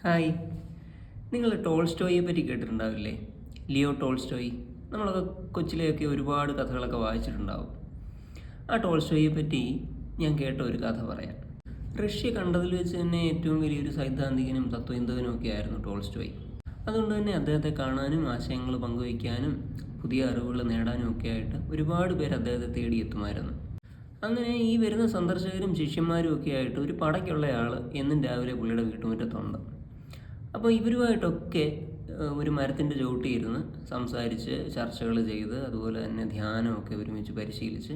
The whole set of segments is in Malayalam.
ഹായ്. നിങ്ങൾ ടോൾസ്റ്റോയെ പറ്റി കേട്ടിട്ടുണ്ടാവില്ലേ? Leo Tolstoy. നമ്മളൊക്കെ കൊച്ചിലെയൊക്കെ ഒരുപാട് കഥകളൊക്കെ വായിച്ചിട്ടുണ്ടാവും. ആ ടോൾസ്റ്റോയെ പറ്റി ഞാൻ കേട്ട ഒരു കഥ പറയാം. റഷ്യ കണ്ടതിൽ വെച്ച് തന്നെ ഏറ്റവും വലിയൊരു സൈദ്ധാന്തികനും തത്വചിന്തകനും ഒക്കെ ആയിരുന്നു ടോൾസ്റ്റോയ്. അതുകൊണ്ട് തന്നെ അദ്ദേഹത്തെ കാണാനും ആശയങ്ങൾ പങ്കുവയ്ക്കാനും പുതിയ അറിവുകൾ നേടാനും ഒക്കെ ആയിട്ട് ഒരുപാട് പേര് അദ്ദേഹത്തെ തേടിയെത്തുമായിരുന്നു. അങ്ങനെ ഈ വരുന്ന സന്ദർശകരും ശിഷ്യന്മാരും ഒക്കെ ആയിട്ട് ഒരു പടയ്ക്കുള്ളയാൾ എന്നും രാവിലെ പുള്ളിയുടെ വീട്ടുമുറ്റത്തുണ്ട്. അപ്പോൾ ഇവരുമായിട്ടൊക്കെ ഒരു മരത്തിൻ്റെ ചുവട്ടിയിരുന്ന് സംസാരിച്ച് ചർച്ചകൾ ചെയ്ത് അതുപോലെ തന്നെ ധ്യാനമൊക്കെ ഒരുമിച്ച് പരിശീലിച്ച്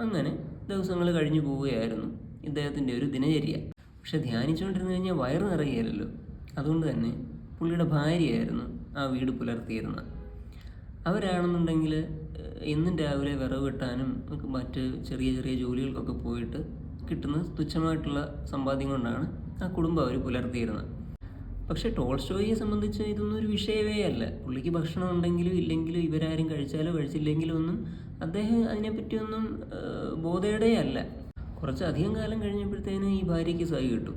അങ്ങനെ ദിവസങ്ങൾ കഴിഞ്ഞു പോവുകയായിരുന്നു ഇദ്ദേഹത്തിൻ്റെ ഒരു ദിനചര്യ. പക്ഷെ ധ്യാനിച്ചുകൊണ്ടിരുന്ന് കഴിഞ്ഞാൽ വയറ് നിറയുകയല്ലോ. അതുകൊണ്ട് തന്നെ പുള്ളിയുടെ ഭാര്യയായിരുന്നു ആ വീട് പുലർത്തിയിരുന്നത്. അവരാണെന്നുണ്ടെങ്കിൽ എന്നും രാവിലെ വിറവ് വെട്ടാനും മറ്റ് ചെറിയ ചെറിയ ജോലികൾക്കൊക്കെ പോയിട്ട് കിട്ടുന്ന തുച്ഛമായിട്ടുള്ള സമ്പാദ്യം കൊണ്ടാണ് ആ കുടുംബം അവർ പുലർത്തിയിരുന്നത്. പക്ഷേ ടോൾസ്റ്റോയെ സംബന്ധിച്ച് ഇതൊന്നും ഒരു വിഷയമേ അല്ല. പുള്ളിക്ക് ഭക്ഷണം ഉണ്ടെങ്കിലും ഇല്ലെങ്കിലും ഇവരാരും കഴിച്ചാലോ കഴിച്ചില്ലെങ്കിലോ ഒന്നും അദ്ദേഹം അതിനെപ്പറ്റിയൊന്നും ബോധേടേ അല്ല. കുറച്ചധികം കാലം കഴിഞ്ഞപ്പോഴത്തേന് ഈ ഭാര്യയ്ക്ക് സഹി കിട്ടും.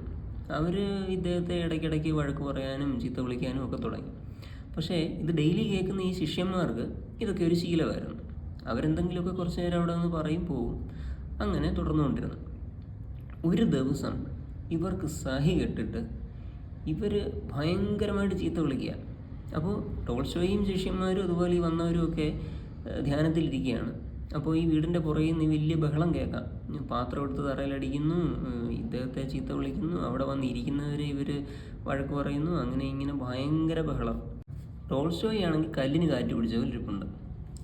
അവർ ഇദ്ദേഹത്തെ ഇടയ്ക്കിടയ്ക്ക് വഴക്ക് പറയാനും ചീത്ത വിളിക്കാനും ഒക്കെ തുടങ്ങി. പക്ഷേ ഇത് ഡെയിലി കേൾക്കുന്ന ഈ ശിഷ്യന്മാർക്ക് ഇതൊക്കെ ഒരു ശീലമായിരുന്നു. അവരെന്തെങ്കിലുമൊക്കെ കുറച്ച് നേരം അവിടെ നിന്ന് പറയും പോവും. അങ്ങനെ തുടർന്നുകൊണ്ടിരുന്നു. ഒരു ദിവസം ഇവർക്ക് സഹി കെട്ടിട്ട് ഇവർ ഭയങ്കരമായിട്ട് ചീത്ത വിളിക്കുക. അപ്പോൾ ടോൾസ്റ്റോയും ശിഷ്യന്മാരും അതുപോലെ ഈ വന്നവരും ഒക്കെ ധ്യാനത്തിലിരിക്കുകയാണ്. അപ്പോൾ ഈ വീടിൻ്റെ പുറകിൽ നിന്ന് വലിയ ബഹളം കേൾക്കാം. പാത്രം എടുത്ത് തറയിലടിക്കുന്നു, ഇദ്ദേഹത്തെ ചീത്ത വിളിക്കുന്നു, അവിടെ വന്നിരിക്കുന്നവരെ ഇവർ വഴക്ക് പറയുന്നു. അങ്ങനെ ഇങ്ങനെ ഭയങ്കര ബഹളം. ടോൾസ്റ്റോയ് ആണെങ്കിൽ കല്ലിന് കാറ്റ് പിടിച്ച പോലെ ഇരിപ്പുണ്ട്.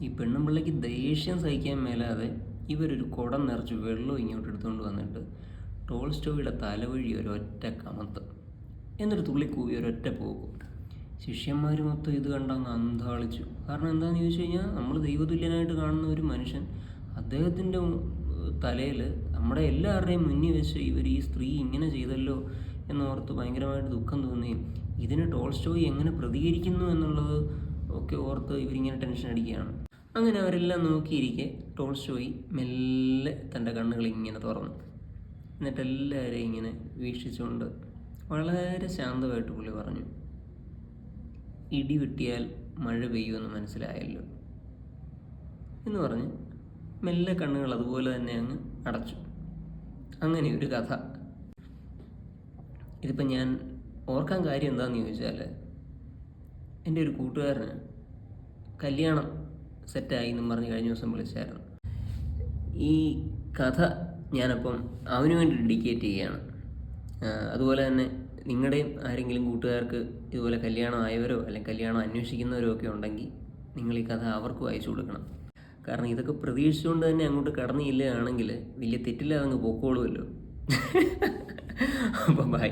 ഈ പെണ്ണും പിള്ളയ്ക്ക് ദേഷ്യം സഹിക്കാൻ മേലാതെ ഇവരൊരു കുടം നിറച്ച് വെള്ളം ഇങ്ങോട്ട് എടുത്തുകൊണ്ട് വന്നിട്ട് ടോൾസ്റ്റോയുടെ തലവഴി ഒരൊറ്റ കമത്ത്, എന്നിട്ട് തുള്ളിക്കൂവി ഒരൊറ്റ പോകും. ശിഷ്യന്മാർ മൊത്തം ഇത് കണ്ടങ്ങ് അന്താളിച്ചു. കാരണം എന്താണെന്ന് ചോദിച്ചു കഴിഞ്ഞാൽ നമ്മൾ ദൈവതുല്യനായിട്ട് കാണുന്ന ഒരു മനുഷ്യൻ, അദ്ദേഹത്തിൻ്റെ തലയിൽ നമ്മുടെ എല്ലാവരുടെയും മുന്നിൽ വെച്ച് ഇവർ ഈ സ്ത്രീ ഇങ്ങനെ ചെയ്തല്ലോ എന്നോർത്ത് ഭയങ്കരമായിട്ട് ദുഃഖം തോന്നുകയും ഇതിന് ടോൾസ്റ്റോയ് എങ്ങനെ പ്രതികരിക്കുന്നു എന്നുള്ളത് ഒക്കെ ഓർത്ത് ഇവരിങ്ങനെ ടെൻഷൻ അടിക്കുകയാണ്. അങ്ങനെ അവരെല്ലാം നോക്കിയിരിക്കെ ടോൾസ്റ്റോയ് മെല്ലെ തൻ്റെ കണ്ണുകൾ ഇങ്ങനെ തുറന്നു. എന്നിട്ട് എല്ലാവരെയും ഇങ്ങനെ വീക്ഷിച്ചുകൊണ്ട് വളരെ ശാന്തമായിട്ട് പുള്ളി പറഞ്ഞു, ഇടി വെട്ടിയാൽ മഴ പെയ്യുമെന്ന് മനസ്സിലായല്ലോ എന്ന് പറഞ്ഞ് മെല്ലെ കണ്ണുകൾ അതുപോലെ തന്നെ അങ്ങ് അടച്ചു. അങ്ങനെ ഒരു കഥ. ഇതിപ്പോൾ ഞാൻ ഓർക്കാൻ കാര്യം എന്താണെന്ന് ചോദിച്ചാൽ, എൻ്റെ ഒരു കൂട്ടുകാരന് കല്യാണം സെറ്റായി എന്നും പറഞ്ഞ് കഴിഞ്ഞ ദിവസം വിളിച്ചായിരുന്നു. ഈ കഥ ഞാനപ്പം അവന് വേണ്ടി ഡെഡിക്കേറ്റ് ചെയ്യുകയാണ്. അതുപോലെ തന്നെ നിങ്ങളുടെയും ആരെങ്കിലും കൂട്ടുകാർക്ക് ഇതുപോലെ കല്യാണം ആയവരോ അല്ലെങ്കിൽ കല്യാണം അന്വേഷിക്കുന്നവരോ ഒക്കെ ഉണ്ടെങ്കിൽ നിങ്ങൾ ഈ കഥ അവർക്കും അയച്ചു കൊടുക്കണം. കാരണം ഇതൊക്കെ പ്രതീക്ഷിച്ചുകൊണ്ട് തന്നെ അങ്ങോട്ട് കടന്നില്ലാണെങ്കിൽ വലിയ തെറ്റില്ലാതെ അങ്ങ് പൊക്കോളുമല്ലോ. അപ്പം ബൈ.